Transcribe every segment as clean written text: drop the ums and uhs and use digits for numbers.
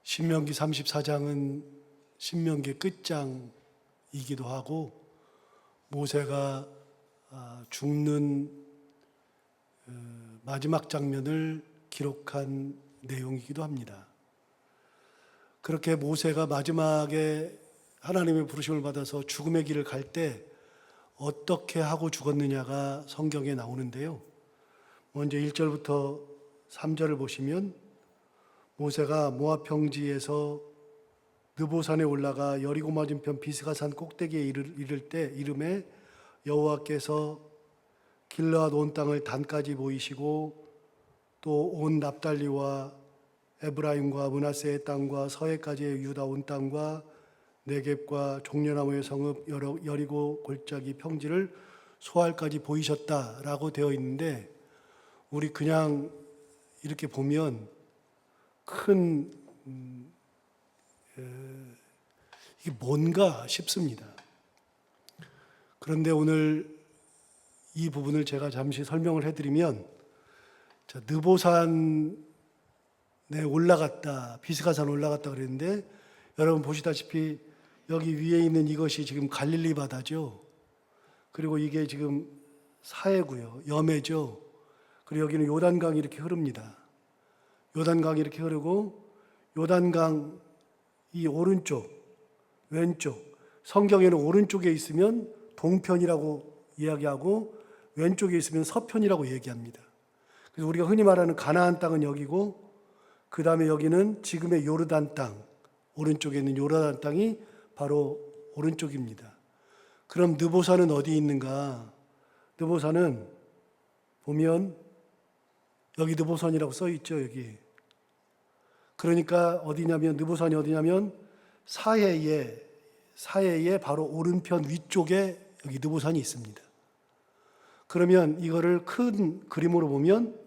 신명기 34장은 신명기 끝장이기도 하고 모세가 죽는 마지막 장면을 기록한 내용이기도 합니다. 그렇게 모세가 마지막에 하나님의 부르심을 받아서 죽음의 길을 갈 때 어떻게 하고 죽었느냐가 성경에 나오는데요. 먼저 1절부터 3절을 보시면 모세가 모압 평지에서 느보산에 올라가 여리고 맞은편 비스가산 꼭대기에 이를 때 이름에 여호와께서 길르앗 온 땅을 단까지 보이시고 또 온 납달리와 에브라임과 므낫세의 땅과 서해까지의 유다 온 땅과 네겝과 종려나무의 성읍 여리고 골짜기 평지를 소알까지 보이셨다라고 되어 있는데 우리 그냥 이렇게 보면 큰 이게 뭔가 싶습니다. 그런데 오늘 이 부분을 제가 잠시 설명을 해드리면 느보산에 올라갔다, 비스가산 올라갔다 그랬는데 여러분 보시다시피 여기 위에 있는 이것이 지금 갈릴리 바다죠. 그리고 이게 지금 사해고요, 여매죠. 그리고 여기는 요단강이 이렇게 흐릅니다. 요단강이 이렇게 흐르고 요단강 이 오른쪽, 왼쪽, 성경에는 오른쪽에 있으면 동편이라고 이야기하고 왼쪽에 있으면 서편이라고 얘기합니다. 그래서 우리가 흔히 말하는 가나안 땅은 여기고 그 다음에 여기는 지금의 요르단 땅, 오른쪽에 있는 요르단 땅이 바로 오른쪽입니다. 그럼 느보산은 어디 있는가? 느보산은 보면 여기 느보산이라고 써 있죠, 여기. 그러니까 어디냐면 느보산이 어디냐면 사해에 바로 오른편 위쪽에 여기 느보산이 있습니다. 그러면 이거를 큰 그림으로 보면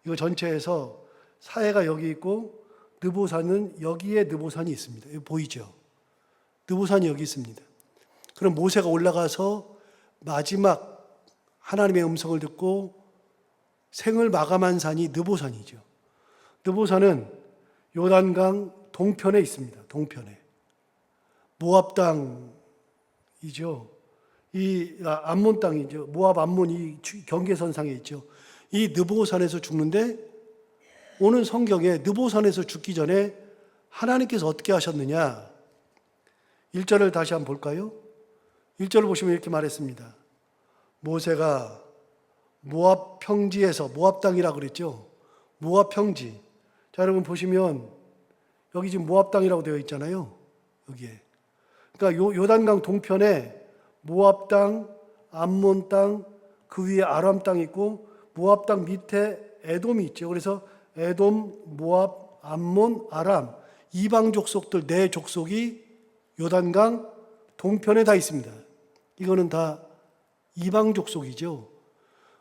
이거 전체에서 사해가 여기 있고 느보산은 여기에 느보산이 있습니다. 여기 보이죠? 느보산이 여기 있습니다. 그럼 모세가 올라가서 마지막 하나님의 음성을 듣고 생을 마감한 산이 느보산이죠. 느보산은 요단강 동편에 있습니다. 동편에. 모압 땅이죠. 이 암몬 땅이죠. 모압 암몬 이 경계선상에 있죠. 이 느보산에서 죽는데 오늘 성경에 느보산에서 죽기 전에 하나님께서 어떻게 하셨느냐? 1절을 다시 한번 볼까요? 1절을 보시면 이렇게 말했습니다. 모세가 모압 평지에서, 모압 땅이라고 그랬죠. 모압 평지. 자, 여러분 보시면 여기 지금 모압 땅이라고 되어 있잖아요. 여기에. 그러니까 요단강 동편에 모압 땅, 암몬 땅, 그 위에 아람 땅이 있고 모압 땅 밑에 에돔이 있죠. 그래서 에돔, 모압, 암몬, 아람 이방 족속들 네 족속이 요단강 동편에 다 있습니다. 이거는 다 이방 족속이죠.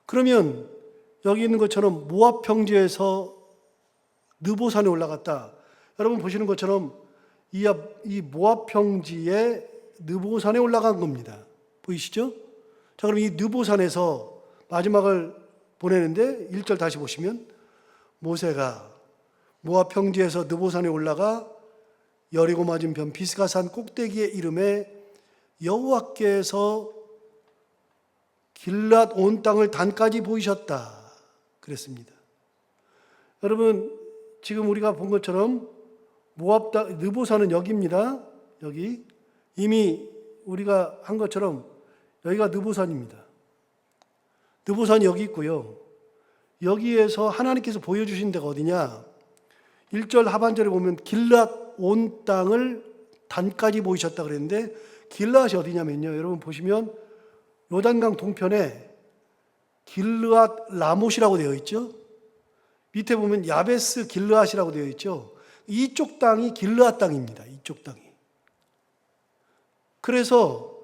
그러면 여기 있는 것처럼 모압 평지에서 느보산에 올라갔다. 여러분 보시는 것처럼 이 모압 평지에 느보산에 올라간 겁니다. 보이시죠? 자, 그럼 이 느보산에서 마지막을 보내는데 1절 다시 보시면 모세가 모압 평지에서 느보산에 올라가 여리고 맞은편 비스가산 꼭대기에 이름에 여호와께서 길르앗 온 땅을 단까지 보이셨다 그랬습니다. 여러분 지금 우리가 본 것처럼 모압 땅 느보산은 여기입니다. 여기 이미 우리가 한 것처럼 여기가 느보산입니다. 느보산이 여기 있고요. 여기에서 하나님께서 보여주신 데가 어디냐? 1절 하반절에 보면 길르앗 온 땅을 단까지 보이셨다 그랬는데 길르앗이 어디냐면요. 여러분 보시면 요단강 동편에 길르앗 라못이라고 되어 있죠. 밑에 보면 야베스 길르앗이라고 되어 있죠. 이쪽 땅이 길르앗 땅입니다. 이쪽 땅이. 그래서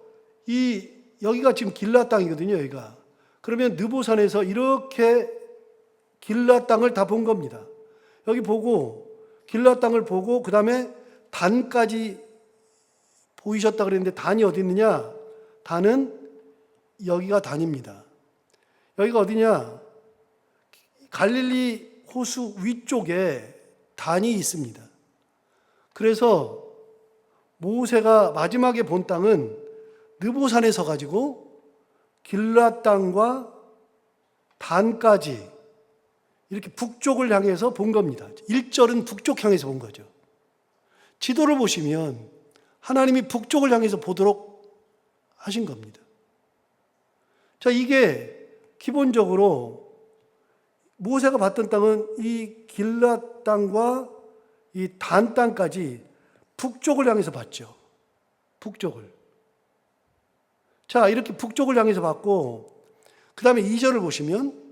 여기가 지금 길르앗 땅이거든요. 여기가. 그러면 느보산에서 이렇게 길르앗 땅을 다 본 겁니다. 여기 보고 길르앗 땅을 보고 그 다음에 단까지 보이셨다 그랬는데 단이 어디 있느냐? 단은 여기가 단입니다. 여기가 어디냐? 갈릴리 호수 위쪽에 단이 있습니다. 그래서 모세가 마지막에 본 땅은 느보산에 서가지고 길앗 땅과 단까지 이렇게 북쪽을 향해서 본 겁니다. 1절은 북쪽 향해서 본 거죠. 지도를 보시면 하나님이 북쪽을 향해서 보도록 하신 겁니다. 자, 이게 기본적으로 모세가 봤던 땅은 이 길앗 땅과 이 단 땅까지 북쪽을 향해서 봤죠. 북쪽을. 자, 이렇게 북쪽을 향해서 봤고, 그 다음에 2절을 보시면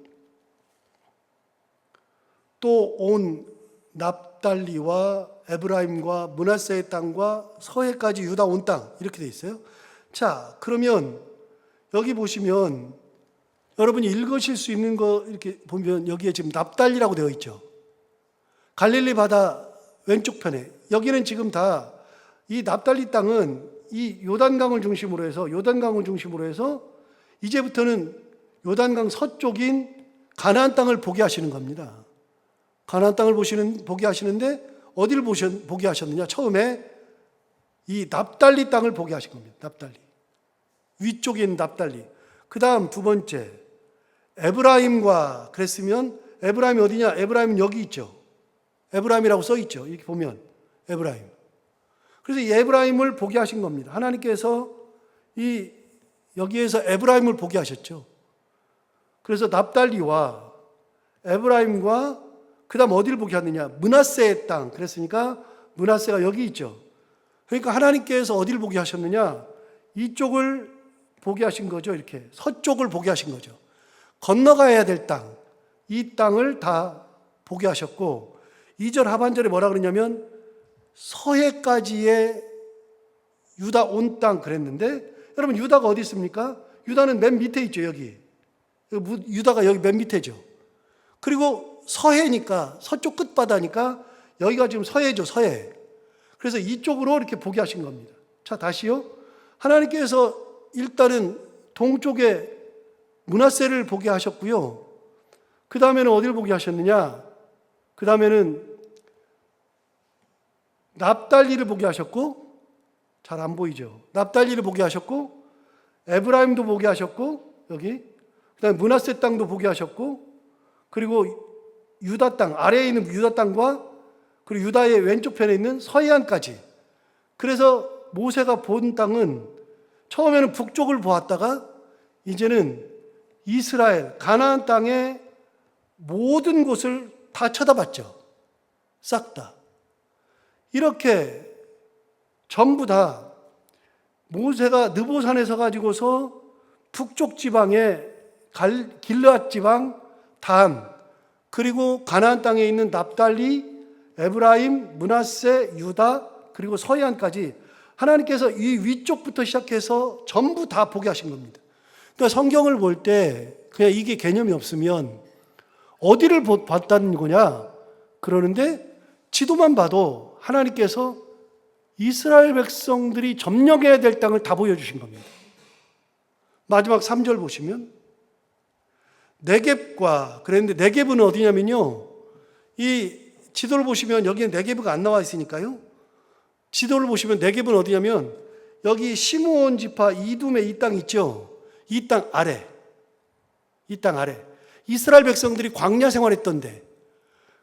또 온 납달리와 에브라임과 므낫세의 땅과 서해까지 유다 온 땅, 이렇게 돼 있어요. 자, 그러면 여기 보시면 여러분이 읽으실 수 있는 거 이렇게 보면 여기에 지금 납달리라고 되어 있죠. 갈릴리 바다 왼쪽 편에. 여기는 지금 다 이 납달리 땅은 이 요단강을 중심으로 해서 이제부터는 요단강 서쪽인 가나안 땅을 보게 하시는 겁니다. 가나안 땅을 보게 하시는데 어디를 보게 하셨느냐? 처음에 이 납달리 땅을 보게 하신 겁니다. 납달리. 위쪽에 있는 납달리. 그 다음 두 번째, 에브라임과 그랬으면 에브라임이 어디냐? 에브라임은 여기 있죠. 에브라임이라고 써 있죠. 이렇게 보면 에브라임. 그래서 이 에브라임을 보게 하신 겁니다. 하나님께서 여기에서 에브라임을 보게 하셨죠. 그래서 납달리와 에브라임과 그 다음 어디를 보게 하느냐? 므낫세의 땅. 그랬으니까 므낫세가 여기 있죠. 그러니까 하나님께서 어디를 보게 하셨느냐? 이쪽을 보게 하신 거죠. 이렇게 서쪽을 보게 하신 거죠. 건너가야 될 땅, 이 땅을 다 보게 하셨고, 2절 하반절에 뭐라 그러냐면 서해까지의 유다 온 땅 그랬는데, 여러분 유다가 어디 있습니까? 유다는 맨 밑에 있죠. 여기 유다가 여기 맨 밑에죠. 그리고 서해니까, 서쪽 끝바다니까 여기가 지금 서해죠. 서해. 그래서 이쪽으로 이렇게 보게 하신 겁니다. 자, 다시요. 하나님께서 일단은 동쪽에 므낫세를 보게 하셨고요. 그 다음에는 어디를 보게 하셨느냐? 그 다음에는 납달리를 보게 하셨고, 잘 안 보이죠? 납달리를 보게 하셨고, 에브라임도 보게 하셨고, 여기 그 다음에 므낫세 땅도 보게 하셨고, 그리고 유다 땅, 아래에 있는 유다 땅과 그리고 유다의 왼쪽 편에 있는 서해안까지. 그래서 모세가 본 땅은 처음에는 북쪽을 보았다가 이제는 이스라엘, 가나안 땅의 모든 곳을 다 쳐다봤죠. 싹 다. 이렇게 전부 다 모세가 느보산에 서가지고서 북쪽 지방의 길르앗 지방, 단, 그리고 가나안 땅에 있는 납달리, 에브라임, 므낫세, 유다, 그리고 서해안까지 하나님께서 이 위쪽부터 시작해서 전부 다 보게 하신 겁니다. 그러니까 성경을 볼 때 그냥 이게 개념이 없으면 어디를 봤다는 거냐? 그러는데 지도만 봐도 하나님께서 이스라엘 백성들이 점령해야 될 땅을 다 보여주신 겁니다. 마지막 3절 보시면 네겝과, 그랬는데 네겝은 어디냐면요, 이 지도를 보시면 여기에 네겝가 안 나와 있으니까요. 지도를 보시면 네겝은 어디냐면 여기 시므온 지파 이둠의 이 땅 있죠. 이 땅 아래, 이 땅 아래 이스라엘 백성들이 광야 생활했던데,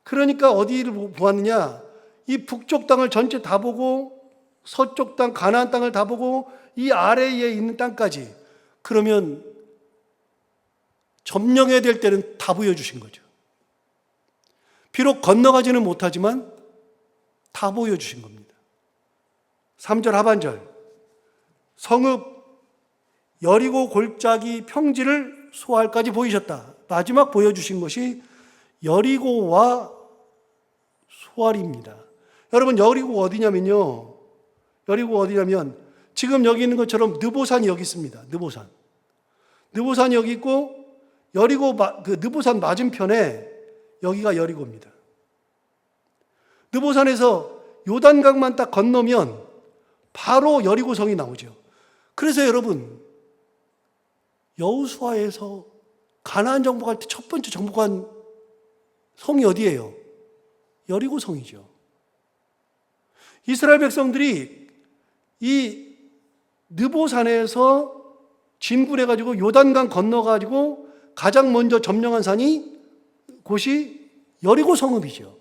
그러니까 어디를 보았느냐? 이 북쪽 땅을 전체 다 보고 서쪽 땅 가나안 땅을 다 보고 이 아래에 있는 땅까지, 그러면 점령해야 될 때는 다 보여주신 거죠. 비록 건너가지는 못하지만 다 보여주신 겁니다. 3절 하반절, 성읍 여리고 골짜기 평지를 소알까지 보이셨다. 마지막 보여주신 것이 여리고와 소알입니다. 여러분 여리고 어디냐면요, 여리고 어디냐면 지금 여기 있는 것처럼 느보산이 여기 있습니다. 느보산이 여기 있고 여리고 그 느보산 맞은편에 여기가 여리고입니다. 느보산에서 요단강만 딱 건너면 바로 여리고성이 나오죠. 그래서 여러분 여호수아에서 가나안 정복할 때 첫 번째 정복한 성이 어디예요? 여리고성이죠. 이스라엘 백성들이 이 느보산에서 진군해가지고 요단강 건너가지고 가장 먼저 점령한 곳이 여리고 성읍이죠.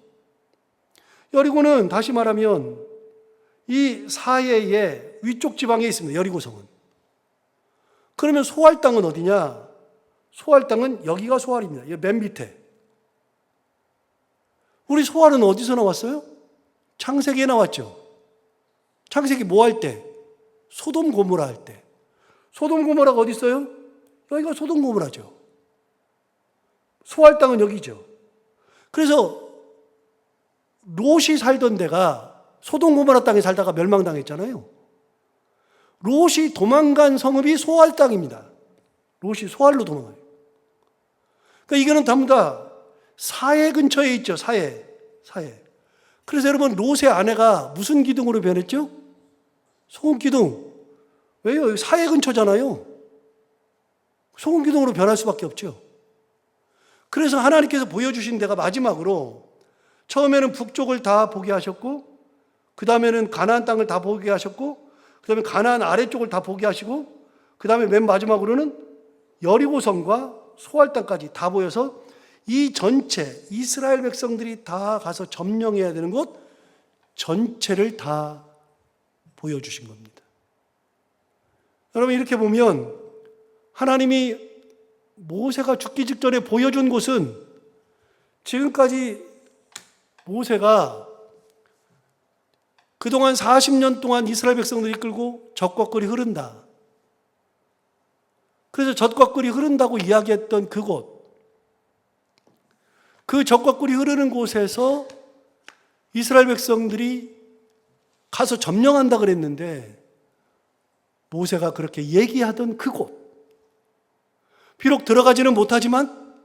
여리고는 다시 말하면 이 사해의 위쪽 지방에 있습니다. 여리고 성은. 그러면 소할 땅은 어디냐? 소할 땅은 여기가 소할입니다. 맨 밑에. 우리 소할은 어디서 나왔어요? 창세기에 나왔죠. 창세기 뭐 할 때? 소돔 고모라 할 때. 소돔 고모라가 어디 있어요? 여기가 소돔 고모라죠. 소할 땅은 여기죠. 그래서 롯이 살던 데가 소돔 고모라 땅에 살다가 멸망당했잖아요. 롯이 도망간 성읍이 소할 땅입니다. 롯이 소할로 도망가요. 그러니까 이거는 전부 다 사해 근처에 있죠. 사해. 그래서 여러분 롯의 아내가 무슨 기둥으로 변했죠? 소금 기둥. 왜요? 사해 근처잖아요. 소금 기둥으로 변할 수밖에 없죠. 그래서 하나님께서 보여주신 데가 마지막으로 처음에는 북쪽을 다 보게 하셨고, 그 다음에는 가나안 땅을 다 보게 하셨고, 그 다음에 가나안 아래쪽을 다 보게 하시고, 그 다음에 맨 마지막으로는 여리고성과 소할 땅까지 다 보여서 이 전체 이스라엘 백성들이 다 가서 점령해야 되는 곳 전체를 다 보여주신 겁니다. 여러분 이렇게 보면 하나님이 모세가 죽기 직전에 보여준 곳은 지금까지 모세가 그동안 40년 동안 이스라엘 백성들이 이끌고 젖과 꿀이 흐른다. 그래서 젖과 꿀이 흐른다고 이야기했던 그곳, 그 젖과 꿀이 흐르는 곳에서 이스라엘 백성들이 가서 점령한다 그랬는데 모세가 그렇게 얘기하던 그곳, 비록 들어가지는 못하지만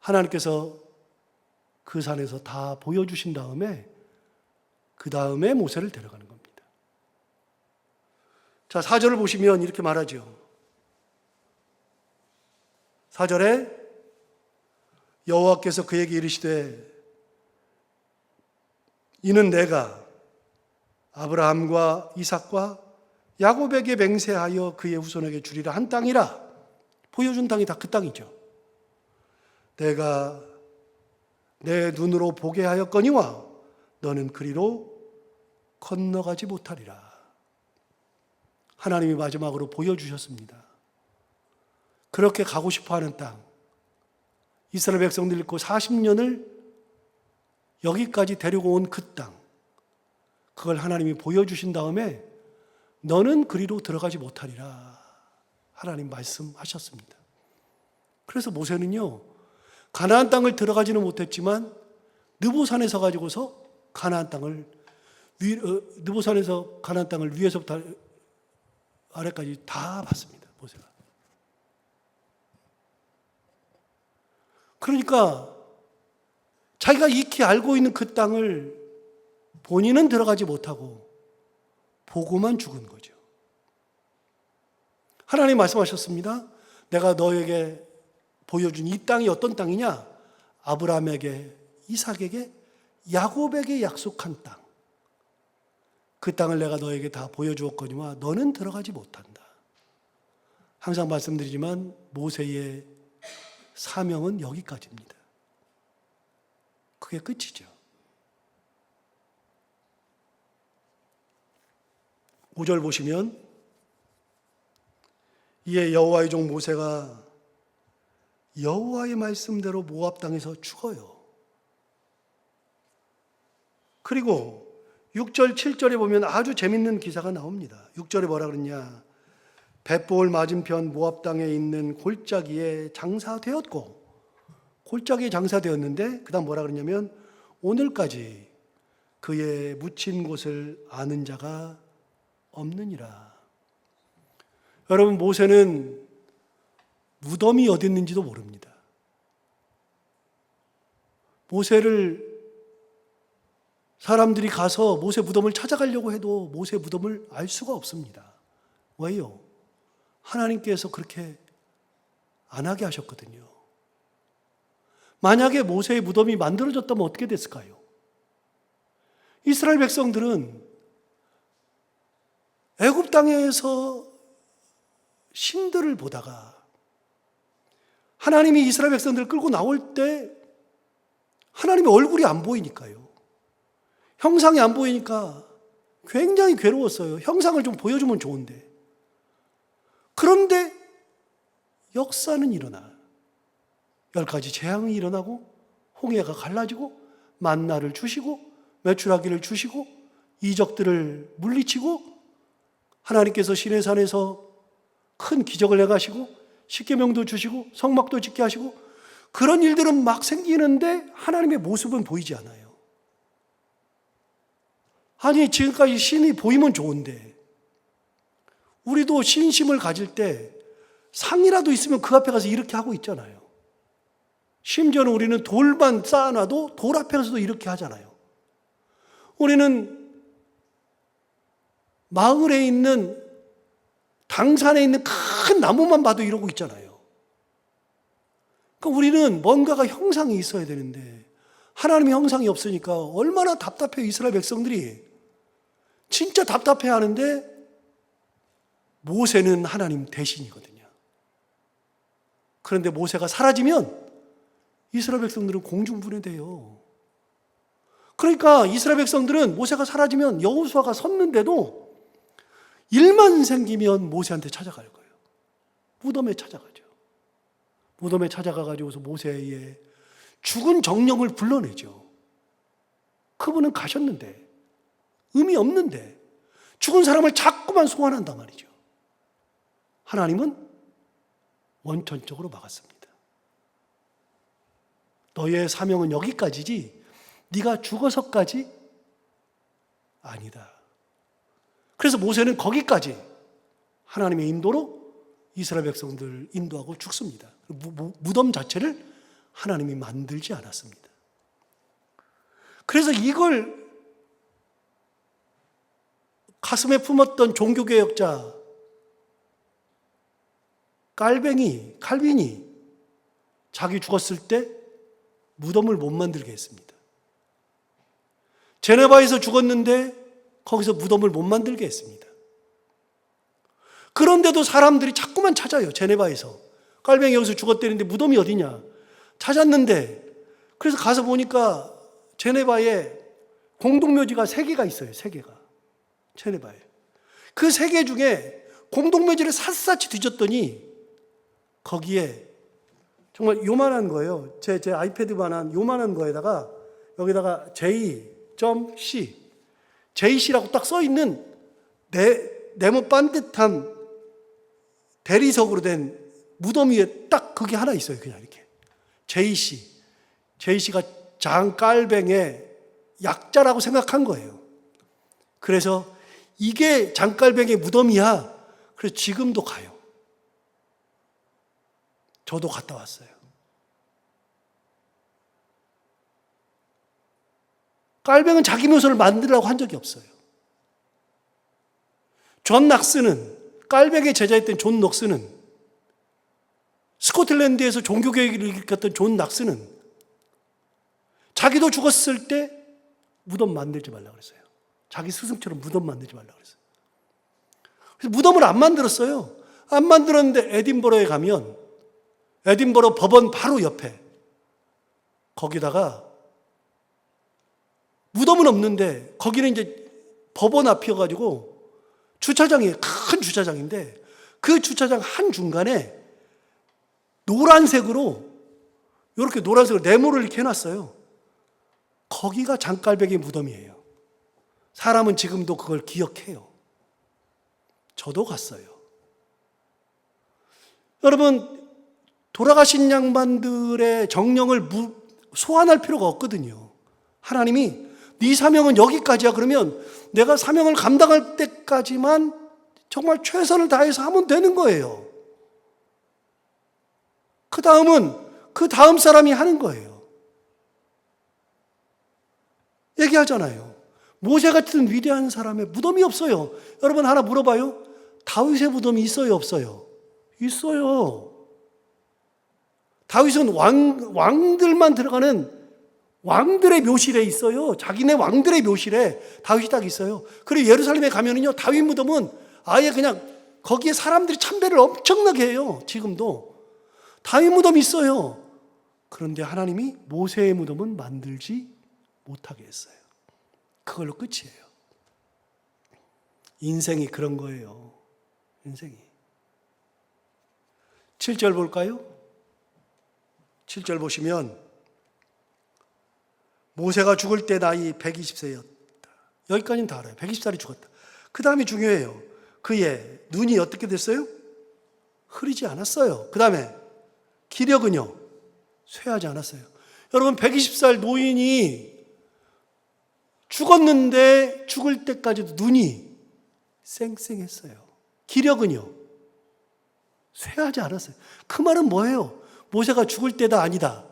하나님께서 그 산에서 다 보여주신 다음에 그 다음에 모세를 데려가는 겁니다. 자, 4절을 보시면 이렇게 말하죠. 4절에 여호와께서 그에게 이르시되 이는 내가 아브라함과 이삭과 야곱에게 맹세하여 그의 후손에게 주리라 한 땅이라. 보여준 땅이 다 그 땅이죠. 내가 내 눈으로 보게 하였거니와 너는 그리로 건너가지 못하리라. 하나님이 마지막으로 보여주셨습니다. 그렇게 가고 싶어하는 땅, 이스라엘 백성들 있고 40년을 여기까지 데리고 온 그 땅, 그걸 하나님이 보여주신 다음에 너는 그리로 들어가지 못하리라 하나님 말씀하셨습니다. 그래서 모세는요, 가나안 땅을 들어가지는 못했지만 느보산에서 가지고서 가나안 땅을 느보산에서 가나안 땅을 위에서부터 아래까지 다 봤습니다. 모세가. 그러니까 자기가 익히 알고 있는 그 땅을 본인은 들어가지 못하고 보고만 죽은 거죠. 하나님 말씀하셨습니다. 내가 너에게 보여준 이 땅이 어떤 땅이냐? 아브라함에게, 이삭에게, 야곱에게 약속한 땅. 그 땅을 내가 너에게 다 보여주었거니와 너는 들어가지 못한다. 항상 말씀드리지만 모세의 사명은 여기까지입니다. 그게 끝이죠. 5절 보시면 이에 여호와의 종 모세가 여호와의 말씀대로 모압 땅에서 죽어요. 그리고 6절, 7절에 보면 아주 재밌는 기사가 나옵니다. 6절에 뭐라 그러냐? 벳보을 맞은편 모압 땅에 있는 골짜기에 장사되었고, 골짜기에 장사되었는데 그 다음 뭐라 그러냐면 오늘까지 그의 묻힌 곳을 아는 자가 없느니라. 여러분, 모세는 무덤이 어디 있는지도 모릅니다. 모세를 사람들이 가서 모세 무덤을 찾아가려고 해도 모세 무덤을 알 수가 없습니다. 왜요? 하나님께서 그렇게 안 하게 하셨거든요. 만약에 모세의 무덤이 만들어졌다면 어떻게 됐을까요? 이스라엘 백성들은 땅에서 신들을 보다가 하나님이 이스라엘 백성들을 끌고 나올 때 하나님의 얼굴이 안 보이니까요. 형상이 안 보이니까 굉장히 괴로웠어요. 형상을 좀 보여주면 좋은데. 그런데 역사는 일어나. 10가지 재앙이 일어나고 홍해가 갈라지고 만나를 주시고 메추라기를 주시고 이적들을 물리치고 하나님께서 시내산에서 큰 기적을 행하시고 십계명도 주시고 성막도 짓게 하시고 그런 일들은 막 생기는데 하나님의 모습은 보이지 않아요. 아니 지금까지 신이 보이면 좋은데 우리도 신심을 가질 때 상이라도 있으면 그 앞에 가서 이렇게 하고 있잖아요. 심지어는 우리는 돌만 쌓아놔도 돌 앞에 가서도 이렇게 하잖아요. 우리는 마을에 있는 당산에 있는 큰 나무만 봐도 이러고 있잖아요. 그러니까 우리는 뭔가가 형상이 있어야 되는데 하나님의 형상이 없으니까 얼마나 답답해요. 이스라엘 백성들이 진짜 답답해하는데 모세는 하나님 대신이거든요. 그런데 모세가 사라지면 이스라엘 백성들은 공중분해돼요. 그러니까 이스라엘 백성들은 모세가 사라지면 여호수아가 섰는데도 일만 생기면 모세한테 찾아갈 거예요. 무덤에 찾아가죠. 무덤에 찾아가가지고서 모세의 죽은 정령을 불러내죠. 그분은 가셨는데 의미 없는데 죽은 사람을 자꾸만 소환한단 말이죠. 하나님은 원천적으로 막았습니다. 너의 사명은 여기까지지 네가 죽어서까지 아니다. 그래서 모세는 거기까지 하나님의 인도로 이스라엘 백성들을 인도하고 죽습니다. 무덤 자체를 하나님이 만들지 않았습니다. 그래서 이걸 가슴에 품었던 종교개혁자 칼빈이 자기 죽었을 때 무덤을 못 만들게 했습니다. 제네바에서 죽었는데 거기서 무덤을 못 만들게 했습니다. 그런데도 사람들이 자꾸만 찾아요. 제네바에서 칼뱅이 여기서 죽었다는데 무덤이 어디냐 찾았는데 그래서 가서 보니까 제네바에 공동묘지가 3개가 있어요. 3개가 제네바에. 그 3개 중에 공동묘지를 샅샅이 뒤졌더니 거기에 정말 요만한 거예요. 제 아이패드만한 요만한 거에다가 여기다가 J.C JC라고 딱 써있는 네모 반듯한 대리석으로 된 무덤 위에 딱 그게 하나 있어요. 그냥 이렇게 JC가 장깔뱅의 약자라고 생각한 거예요. 그래서 이게 장깔뱅의 무덤이야. 그래서 지금도 가요. 저도 갔다 왔어요. 깔뱅은 자기 묘소를 만들라고 한 적이 없어요. 존 낙스는 깔뱅의 제자였던 존 넉스는 스코틀랜드에서 종교개혁을 일으켰던 존 낙스는 자기도 죽었을 때 무덤 만들지 말라고 그랬어요. 자기 스승처럼 무덤 만들지 말라고 그랬어요. 그래서 무덤을 안 만들었어요. 안 만들었는데 에딘버러에 가면 에딘버러 법원 바로 옆에 거기다가 무덤은 없는데 거기는 이제 법원 앞이어가지고 주차장이 큰 주차장인데 그 주차장 한 중간에 노란색으로 이렇게 노란색으로 네모를 이렇게 해놨어요. 거기가 장깔뱅이 무덤이에요. 사람은 지금도 그걸 기억해요. 저도 갔어요. 여러분 돌아가신 양반들의 정령을 소환할 필요가 없거든요. 하나님이 네 사명은 여기까지야. 그러면 내가 사명을 감당할 때까지만 정말 최선을 다해서 하면 되는 거예요. 그 다음은 그 다음 사람이 하는 거예요. 얘기하잖아요. 모세 같은 위대한 사람의 무덤이 없어요. 여러분 하나 물어봐요. 다윗의 무덤이 있어요, 없어요? 있어요. 다윗은 왕들만 들어가는 왕들의 묘실에 있어요. 자기네 왕들의 묘실에 다윗이 딱 있어요. 그리고 예루살렘에 가면은요, 다윗 무덤은 아예 그냥 거기에 사람들이 참배를 엄청나게 해요. 지금도 다윗 무덤이 있어요. 그런데 하나님이 모세의 무덤은 만들지 못하게 했어요. 그걸로 끝이에요. 인생이 그런 거예요. 인생이. 7절 볼까요? 7절 보시면 모세가 죽을 때 나이 120세였다. 여기까지는 다 알아요. 120살이 죽었다. 그 다음이 중요해요. 그의 눈이 어떻게 됐어요? 흐리지 않았어요. 그 다음에 기력은요? 쇠하지 않았어요. 여러분 120살 노인이 죽었는데 죽을 때까지도 눈이 쌩쌩했어요. 기력은요? 쇠하지 않았어요. 그 말은 뭐예요? 모세가 죽을 때다 아니다?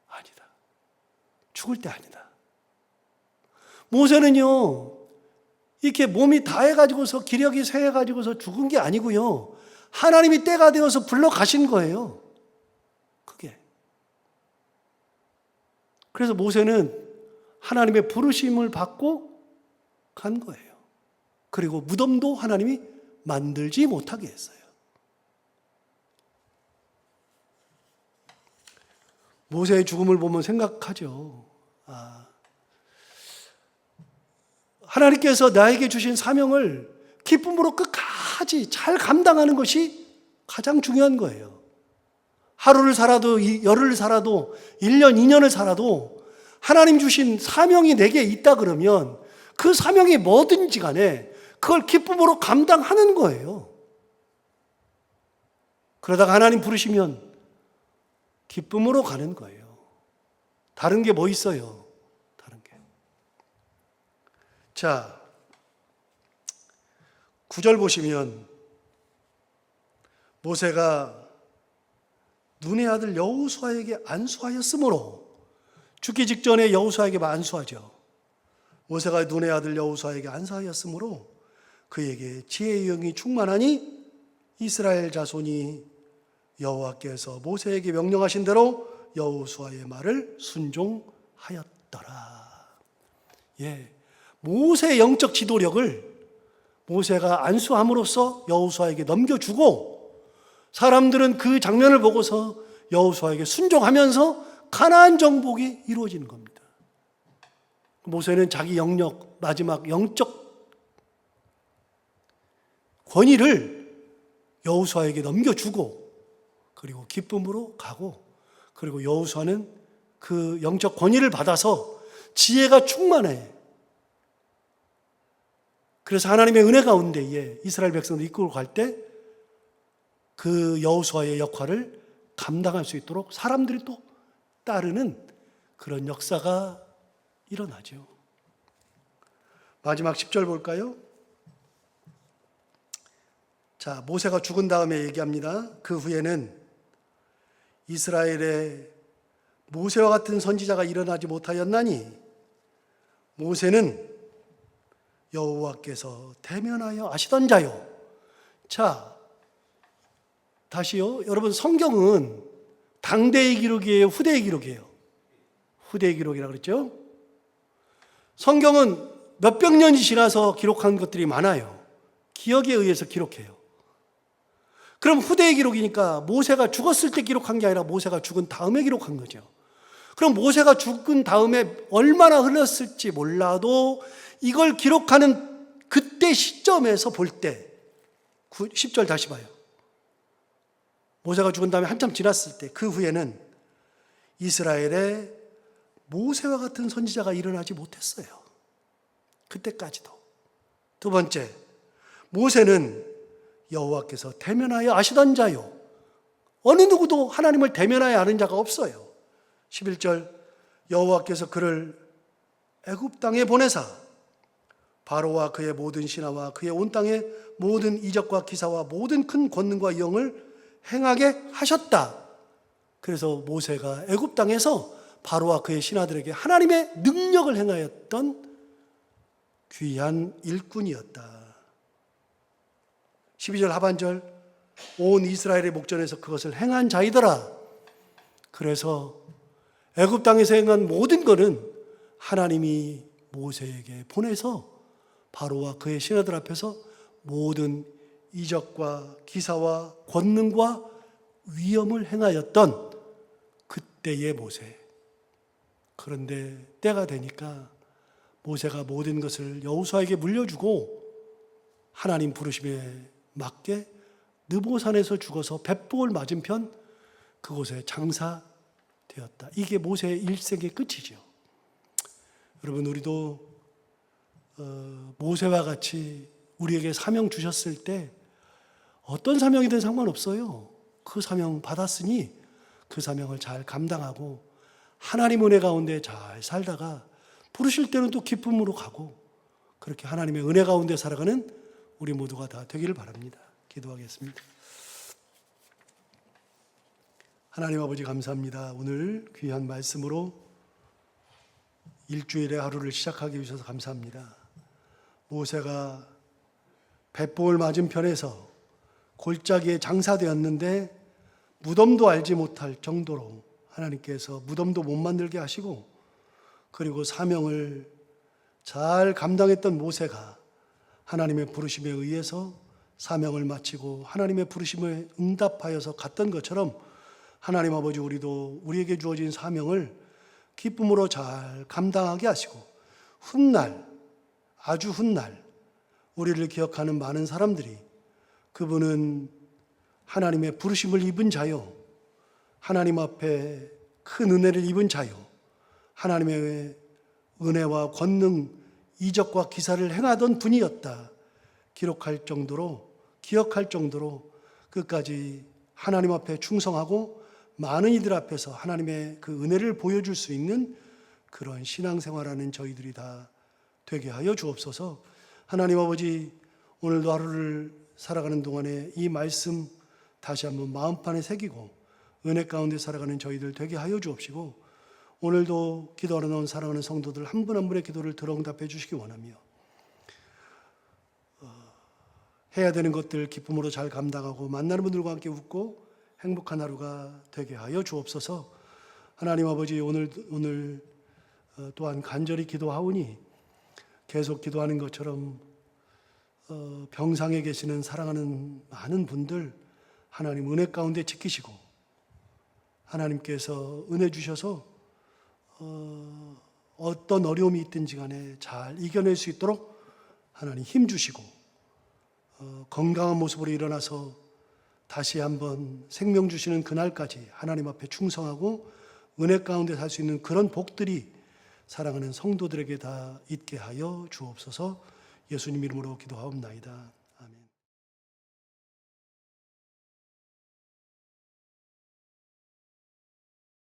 아니다. 죽을 때 아니다. 모세는요 이렇게 몸이 다해가지고서 기력이 쇠해가지고서 죽은 게 아니고요, 하나님이 때가 되어서 불러 가신 거예요. 그게. 그래서 모세는 하나님의 부르심을 받고 간 거예요. 그리고 무덤도 하나님이 만들지 못하게 했어요. 모세의 죽음을 보면 생각하죠. 하나님께서 나에게 주신 사명을 기쁨으로 끝까지 잘 감당하는 것이 가장 중요한 거예요. 하루를 살아도, 열흘을 살아도, 1년, 2년을 살아도 하나님 주신 사명이 내게 있다 그러면 그 사명이 뭐든지 간에 그걸 기쁨으로 감당하는 거예요. 그러다가 하나님 부르시면 기쁨으로 가는 거예요. 다른 게 뭐 있어요? 다른 게. 자, 9절 보시면 모세가 눈의 아들 여호수아에게 안수하였으므로, 죽기 직전에 여호수아에게 안수하죠. 모세가 눈의 아들 여호수아에게 안수하였으므로 그에게 지혜의 영이 충만하니 이스라엘 자손이 여호와께서 모세에게 명령하신 대로 여호수아의 말을 순종하였더라. 예, 모세의 영적 지도력을 모세가 안수함으로써 여호수아에게 넘겨주고, 사람들은 그 장면을 보고서 여호수아에게 순종하면서 가나안 정복이 이루어지는 겁니다. 모세는 자기 영역, 마지막 영적 권위를 여호수아에게 넘겨주고, 그리고 기쁨으로 가고, 그리고 여호수아는 그 영적 권위를 받아서 지혜가 충만해. 그래서 하나님의 은혜 가운데에 이스라엘 백성을 이끌고 갈 때 그 여호수아의 역할을 감당할 수 있도록 사람들이 또 따르는 그런 역사가 일어나죠. 마지막 10절 볼까요? 자, 모세가 죽은 다음에 얘기합니다. 그 후에는 이스라엘에 모세와 같은 선지자가 일어나지 못하였나니 모세는 여호와께서 대면하여 아시던 자요. 자, 다시요. 여러분, 성경은 당대의 기록이에요? 후대의 기록이에요? 후대의 기록이라고 그랬죠? 성경은 몇백 년이 지나서 기록한 것들이 많아요. 기억에 의해서 기록해요. 그럼 후대의 기록이니까 모세가 죽었을 때 기록한 게 아니라 모세가 죽은 다음에 기록한 거죠. 그럼 모세가 죽은 다음에 얼마나 흘렀을지 몰라도 이걸 기록하는 그때 시점에서 볼 때 10절 다시 봐요. 모세가 죽은 다음에 한참 지났을 때 그 후에는 이스라엘에 모세와 같은 선지자가 일어나지 못했어요. 그때까지도. 두 번째, 모세는 여호와께서 대면하여 아시던 자요. 어느 누구도 하나님을 대면하여 아는 자가 없어요. 11절, 여호와께서 그를 애굽 땅에 보내사 바로와 그의 모든 신하와 그의 온 땅의 모든 이적과 기사와 모든 큰 권능과 영을 행하게 하셨다. 그래서 모세가 애굽 땅에서 바로와 그의 신하들에게 하나님의 능력을 행하였던 귀한 일꾼이었다. 12절 하반절, 온 이스라엘의 목전에서 그것을 행한 자이더라. 그래서 애굽 땅에서 행한 모든 것은 하나님이 모세에게 보내서 바로와 그의 신하들 앞에서 모든 이적과 기사와 권능과 위엄을 행하였던 그때의 모세. 그런데 때가 되니까 모세가 모든 것을 여호수아에게 물려주고 하나님 부르심에 맞게 느보산에서 죽어서 벳보을 맞은편 그곳에 장사되었다. 이게 모세의 일생의 끝이죠. 여러분, 우리도 모세와 같이 우리에게 사명 주셨을 때 어떤 사명이든 상관없어요. 그 사명 받았으니 그 사명을 잘 감당하고 하나님 은혜 가운데 잘 살다가 부르실 때는 또 기쁨으로 가고 그렇게 하나님의 은혜 가운데 살아가는 우리 모두가 다 되기를 바랍니다. 기도하겠습니다. 하나님 아버지 감사합니다. 오늘 귀한 말씀으로 일주일의 하루를 시작하기 위해서 감사합니다. 모세가 벳보을 맞은편에서 골짜기에 장사되었는데 무덤도 알지 못할 정도로 하나님께서 무덤도 못 만들게 하시고 그리고 사명을 잘 감당했던 모세가 하나님의 부르심에 의해서 사명을 마치고 하나님의 부르심에 응답하여서 갔던 것처럼 하나님 아버지 우리도 우리에게 주어진 사명을 기쁨으로 잘 감당하게 하시고 훗날 아주 훗날 우리를 기억하는 많은 사람들이 그분은 하나님의 부르심을 입은 자요 하나님 앞에 큰 은혜를 입은 자요 하나님의 은혜와 권능 이적과 기사를 행하던 분이었다 기록할 정도로 기억할 정도로 끝까지 하나님 앞에 충성하고 많은 이들 앞에서 하나님의 그 은혜를 보여줄 수 있는 그런 신앙생활하는 저희들이 다 되게 하여 주옵소서. 하나님 아버지 오늘도 하루를 살아가는 동안에 이 말씀 다시 한번 마음판에 새기고 은혜 가운데 살아가는 저희들 되게 하여 주옵시고 오늘도 기도하러 나온 사랑하는 성도들 한 분 한 분의 기도를 들어 응답해 주시기 원하며 해야 되는 것들 기쁨으로 잘 감당하고 만나는 분들과 함께 웃고 행복한 하루가 되게 하여 주옵소서. 하나님 아버지 오늘 또한 간절히 기도하오니 계속 기도하는 것처럼 병상에 계시는 사랑하는 많은 분들 하나님 은혜 가운데 지키시고 하나님께서 은혜 주셔서 어떤 어려움이 있든지 간에 잘 이겨낼 수 있도록 하나님 힘 주시고 건강한 모습으로 일어나서 다시 한번 생명 주시는 그날까지 하나님 앞에 충성하고 은혜 가운데 살 수 있는 그런 복들이 사랑하는 성도들에게 다 있게 하여 주옵소서. 예수님 이름으로 기도하옵나이다. 아멘.